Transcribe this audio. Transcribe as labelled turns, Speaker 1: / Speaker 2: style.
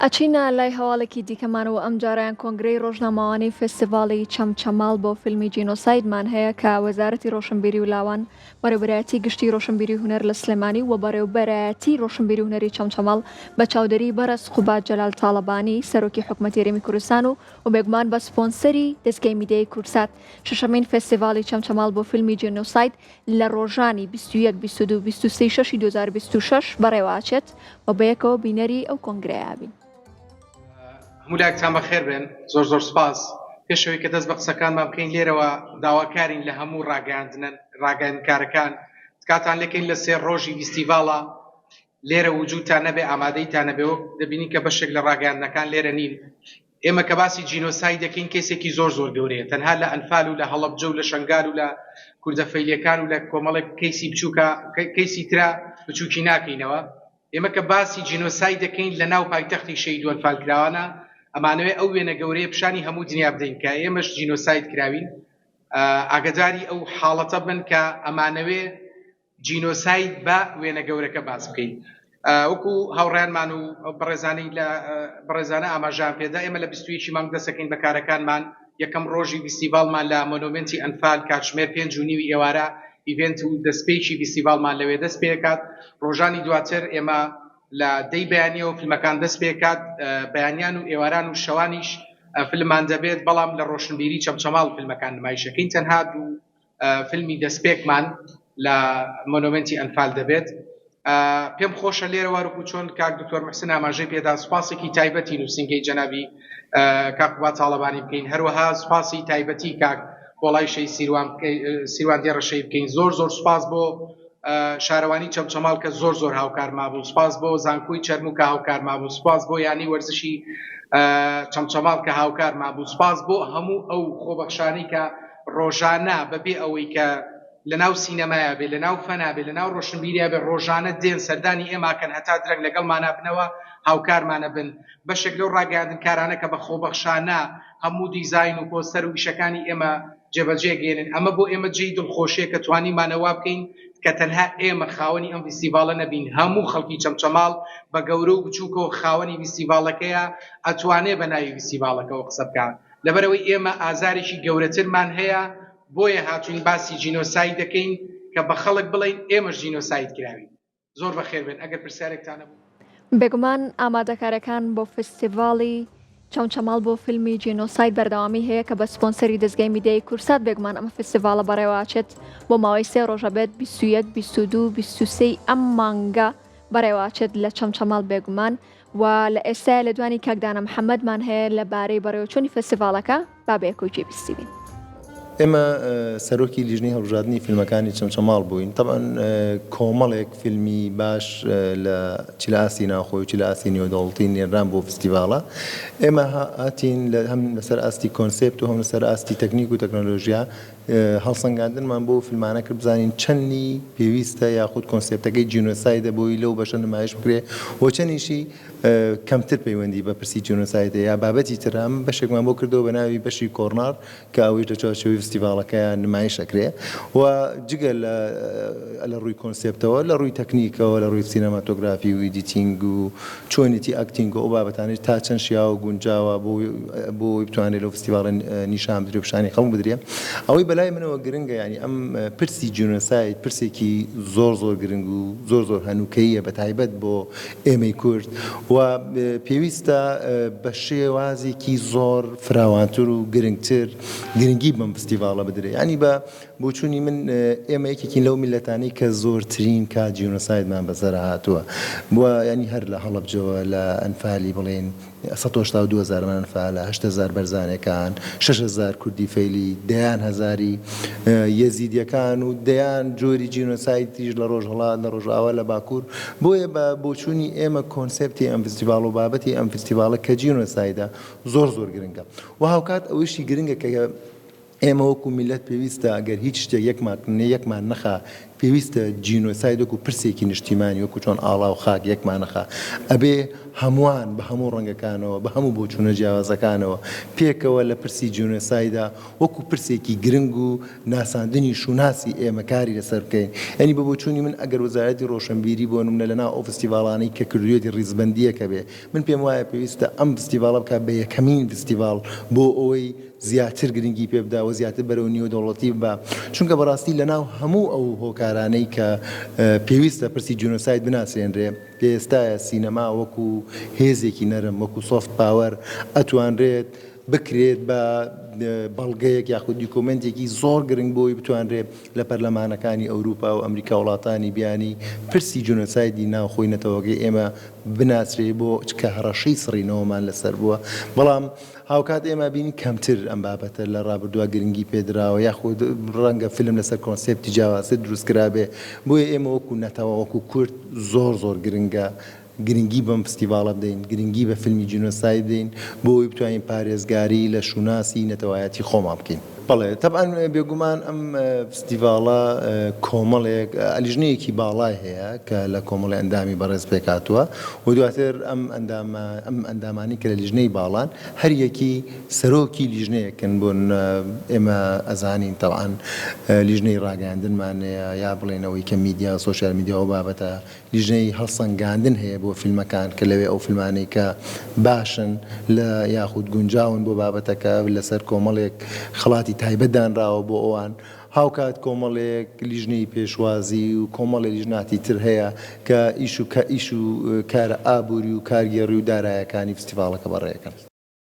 Speaker 1: ئەچینە لای هەواڵێکی دیکەمانەوە ئەم جارایان کۆنگرەی ڕۆژنامەوانی فێستیڤاڵی چەمچەماڵ بۆ فیلمی جینۆسایدمان هەیە کە وەزارەتی ڕۆشنبیری و لاوان بەڕێوەبەرایەتی گشتی ڕۆشنبیری و هونەر لە سلێمانی و بەڕێوەبەرایەتی ڕۆشنبیری و هونەری چەمچەماڵ بە چاودەری بەرز خوبات جەلال تاڵەبانی سەرۆکی حکوومەتی هەرێمی کوردستان و بێگومان بە سپۆنسەری دەستگای میدیای کورسات شەشەمین فێستیڤاڵی چەمچەماڵ بۆ فیلمی جینۆساید لە ڕۆژانی 21 22 23 شەشی 2026 بەڕێوەچێت و بەیەکەوە بینەری ئەو کۆنگرەیە.
Speaker 2: هەموو لاکتان بەخێر بێن زۆر زۆر سپاس پێشەوەی کە دەست بە قسەکانمان بکەین لێرەوە داواکارین لە هەموو ڕاگەاندنکارەکان کاتان لەکەین لە سێ ڕۆژی فیستیڤاڵە لێرە وجودتان نەبێ ئامادەیتان نەبێەوە دەبینین کە بەشێک لە ڕاگەاندنەکان لێرە نین ئێمە کە باسی جینۆساید دەکەین کەسێکی زۆر زۆر گەورەیە تەنها لە ئەنفال و لە هەڵەبجە و لە شنگال و لە کوردەفەیلیەکان و لە کۆمەڵێک کەیسی بچووکە کەیسی ترا بچووکی ناکەینەوە ئێمە کە باسی جینۆساید دەکەین لە ناو پایتەختی شەید و ئەنفالکراوانە ئەمانەوەی ئەو وێنە گەورەیە پیشانی هەموو دنیا بدەین کە ئێمەش جینۆساید کراوین ئاگداری ئەو حاڵەتە بن کە ئەمانەوێ جینۆساید بە وێنە گەورەکە باس بکەین وەکو هاوڕێنمان و بەڕێزانە ئاماژان پێدا ئێمە لە 21 مانگ دەسەکەین بەکارەکانمان یەکەم ڕۆژی فیستیڤاڵمان لە مۆنومنتی ئەنفال کاتژمێر 5:30 ئێوارە ئیڤنت و دەستپێکی فیستیڤاڵمان لەوێ دەست پێکات ڕۆژانی دواتر ئێمە لە دەی بەیانیەوە فیلمەکان دەست پێکات بەیانیان و ئێواران و شەوانیش فیلممان دەبێت بەڵام لە ڕۆشنبیری چەمچەماڵ فیلمەکان نمایشەکەین تەنها دوو فیلمی دەستپێکمان لە مۆنومنتی ئەنفال دەبێت پێم خۆشە لێرە وارکو چۆن کاک دکتۆر محسن ئاماژەی پێدا سوپاسێکی تایبەتی نووسینگەی جەنابی کاک قوبات تاڵەبانی بکەین هەروەها سوپاسی تایبەتی کاک کۆڵای شەی سیروان دێڕەشەی بکەین زۆر زۆر سوپاس بۆ شارەوانی چەمچەماڵ کە زۆر زۆر هاوکار مابوو سوپاس بۆ زانکۆی چەرموو کە هاوکار مابوو سوپاس بۆ یانی وەرزشی چەمچەماڵ کە هاوکار مابوو سوپاس بۆ هەموو ئەو خۆبەخشانی کە ڕۆژانە بەبێ ئەوەی کە لە ناو سینەمایە بێ لە ناو فەنا بێ لە ناو ڕۆشنبیریە بێ ڕۆژانە دێن سەردانی ئێماکەن هەتا درەنگ لەگەڵمانە بنەوە هاوکارمانە بن بەشێک لەو ڕاگەاندنکارانە کە بە خۆبەخشانە هەموو دیزاین و پۆستەر و ئیشەکانی ئێمە جێبەجێگێنن ئەمە بۆ ئێمە جێی دڵخۆشیە کە توانیمانەوە بکەین کە تەنها ئێمە خاوەنی ئەم فیستیڤاڵە نەبین هەموو خەڵکی چەمچەماڵ بە گەورە و بچووکەوە خاوەنی فیستیڤاڵەکەیە ئەتوانێ بە ناوی فیستیڤاڵەکەەوە قسە بکات لەبەرەوەی ئێمە ئازارێکی گەورەترمان هەیە بۆیە هاتوین باسی جینۆساید دەکەین کە بە خەڵک بڵین ئێمەش جینۆساید کراوین زۆر بەخێر بێن ئەگەر پرسیارێکتانە بوو
Speaker 1: بێگومان ئامادەکارەکان بۆ فستیڤاڵی چەمچەماڵ بۆ فیلمی جینۆساید بەردەوامی هەیە کە بە سپۆنسەری دەستگای میدیای کورسات بێگومان ئەمە فستیڤاڵە بەڕێوەچێت بۆ ماوەی 3 ڕۆژە بێت 21 22 23 ئەم مانگە بەڕێوەچێت لە چەمچەماڵ بێگومان و لە ئێستا لە دوانی کاکدانە محەممەدمان هەیە لەبارەی بەڕێوەچوونی فستیڤاڵەکە بابێکۆی جێبیستی بین.
Speaker 3: ئێمە سەرۆکی لیژنەی هەڵبژاردننی فیلمەکانی چەمچەماڵ بووین طبعاً کۆمەڵێک فیلمی باش لە چ لە ئاسی ناوخۆی و چ لە ئاسی نێودەوڵەتی نێران بۆ فستیڤاڵە ئێمە هاتین هەم لەسەر ئاستی کۆنسێپت و هەم لەسەر ئاستی تەکنیک و تەکنۆلۆژیا هەڵسەنگاندنمان بۆ فیلمانە کرد بزانین چەندی پێویستە یاخود کۆنسێپتەکەی جینۆسایدە بۆی لەو بەشە نمایش بکرێ بۆ چەندیشی کەمتر پەیوەندی بە پرسی جینۆسایدە یا بابەتی ترام بەشێکمان بۆ کردەوە بە ناوی بەشی کۆڕنار کە ئەویش لە چاوشێوەی فستیڤاڵەکەیان نمایشەکرێ و جگە لە ڕووی کۆنسێپتەوە لە ڕووی تەکنیکەوە لە ڕووی سینەماتۆگرافی و ئیدیتینگ و چۆنیتی ئەکتینگ و ئەو بابەتانش تا چەند شیا و گونجاوە بۆ بتوانێت لەو فستیڤاڵە نیشان بدرێ و پیشانی خەڵک بدرێ ئەوەی بەلای منەوە گرنگە ینی ئەم پرسی جینۆساید پرسێکی زۆر زۆر گرنگ و زۆر زۆر هەنووکەیە بە تایبەت بۆ ئێمەی کورد و پێویستە بە شێوازێکی زۆر فراوانتر و گرنگی بەم فستیڤاڵە بدرێ ینی بە بۆچوونی من ئێمە یەکێکین لەو میلەتانەی کە زۆرترین کات جینۆسایدمان بەسەر هاتووە بووە ینی هەر لە هەڵەبجەوە لە ئەنفالی بڵێن 182,000 ئەنفالە 8,000 بەرزانەکان 6,000 کوردی فەیلی دەیان هەزاری یەزیدیەکان و دەیان جۆری جینۆسایدیش لە ڕۆژهەڵات لە ڕۆژئاوا لە باکوور بۆیە بە بۆچوونی ئێمە کۆنسێپتی ئەم فستیڤاڵ و بابەتی ئەم فستیڤاڵە کە جینۆسایدە زۆر زۆر گرنگە و هاوکات ئەوشی گرنگە کە ئێمە وەکو میلەت پێویستە ئەگەر هیچ شتێک یەکمان نەخا پێویستە جینۆساید وەکو پرسێکی نیشتیمانی وەکو چۆن ئاڵا و خاک یەکمانەخا ئەبێ هەمووان بە هەموو ڕەنگەکانەوە بە هەموو بۆچوونە جیاوازەکانەوە پێکەوە لە پرسی جینۆسایدا وەکو پرسێکی گرنگ و ناساندنی شوناسی ئێمە کاری لەسەر بکەین ئەنی بە بۆچوونی من ئەگەر وەزارەتی ڕۆشنبیری بۆ نمونە لەناو ئەو فستیڤاڵانەی کە کردوێتی ڕیزبەندیەکە بێ من پێم وایە پێویستە ئەم فستیڤاڵە بکات بە یەکەمین فستیڤاڵ بۆ ئەوەی زیاتر گرنگی پێ بداوە زیاتر بەرەو نیۆدەوڵەتی بە چونکە بەڕاستی لەناو هەموو ئەو هۆکارانەی کە پێویستە پرسی جینۆساید بناسێنرێ پێستایە سینەما وەکو هێزێکی نەرم وەکو سۆفت پاوەر ئەتوانرێت بکرێت بە بەڵگەیەک یاخود دیکۆمنتێکی زۆر گرنگ بۆی بتوانرێت لە پەرلەمانەکانی ئەوروپا و ئەمریکا وڵاتانی بیانی پرسی جینۆسایدی ناوخۆی نەتەوەگەی ئێمە بناسرێ بۆ چکە هەڕەشەی سڕینەوەمان لەسەر بووە بەڵام هاوکات ئێمە بینی کەمتر ئەم بابەتە لە ڕابردووە گرنگی پێدراوە یاخود ڕەنگە فیلم لەسەر کۆنسێپتی جیاواز دروستکرابێ بۆیە ئێمە وەکو نەتەوە وەکو کورد زۆر گرنگە گرنگی بەم فستیڤاڵە بدەین گرنگی بە فیلمی جینۆساید بدەین بۆ ئەوی بتوانین پارێزگاری لە شوناسی نەتەوایەتی خۆمان بکەین. بەڵێ طبعاً بێگومان ئەم فستیڤاڵە کۆمەڵێک ئەلیژنەیەکی باڵای هەیە کە لە کۆمەڵی ئەندامی بەڕێز پێکاتووە و دواتر ئەم ئەندامانی کە لە لیژنەی باڵان هەر یەکی سەرۆکی لیژنەیەکن بۆن ئێمە ئەزانین طبعاً لیژنەی ڕاگەاندنمانەیە یا بڵێنەوەی کە میدیا سۆشیال میدیا و بابەتە لیژنەی هەڵسەنگاندن هەیە بۆ فیلمەکان کە لەوێ ئەو فیلمانەی کە باشن لە یاخود گونجاون بۆ بابەتەکە لەسەر کۆمەڵێک خڵاتی تایبەت دانراوە بۆ ئەوان هاوکات کۆمەڵێک لیژنەی پێشوازی و کۆمەڵی لیژناتی تر هەیە کە ئیش و کارە ئابووری و کارگێڕی و دارایەکانی فستیڤاڵەکە بەڕێەکەن.